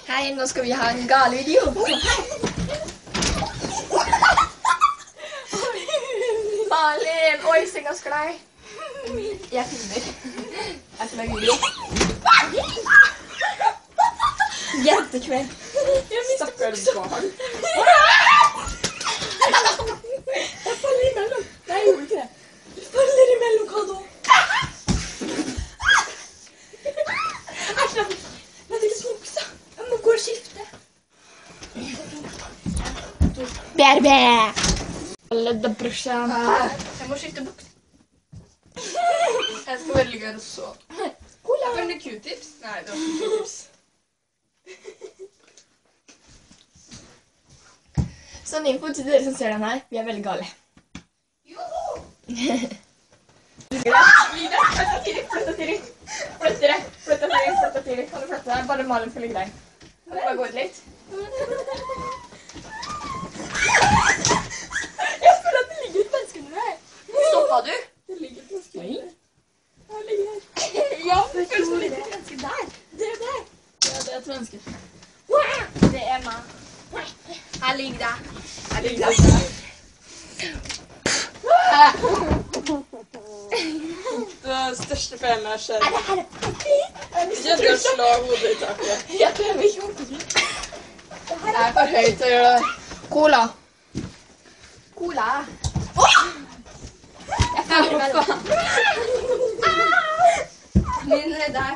Hei, nå skal vi ha en gale video. Malin, oi, senga sklei. Jeg filmer. Jeg skal lage video. Jentekveld. Stakkars barn. Jeg faller imellom. Nei, jeg gjorde ikke det. Du faller imellom, hva da? Men det er ikke buksa. Jeg må gå og skifte. Bærbe. Ledda brorsan. Jeg må skifte buksa. Jeg skal veldig gjøre så. Jeg finner Q-tips. Nei, det var ikke Q-tips. Sånn info til dere som ser den her. Vi er veldig gale. Joho! Flytt deg. Kan du flytte deg? Bare Malin skal ligge der. Kan du bare gå ut litt? Jeg føler at det ligger et menneske under deg. Stoppet du? Det ligger et menneske under deg. Ja, det ligger her. Ja, det føles som det ligger et menneske der. Det er der. Ja, det er et menneske. Det er meg. Her ligger det. Her ligger det. Det største problemet skjer. Er det her? Jeg bør slå hodet i taket. Jeg prøver ikke hodet. Det er for høyt til å gjøre det. Cola. Cola. Jeg føler meg. Min er der.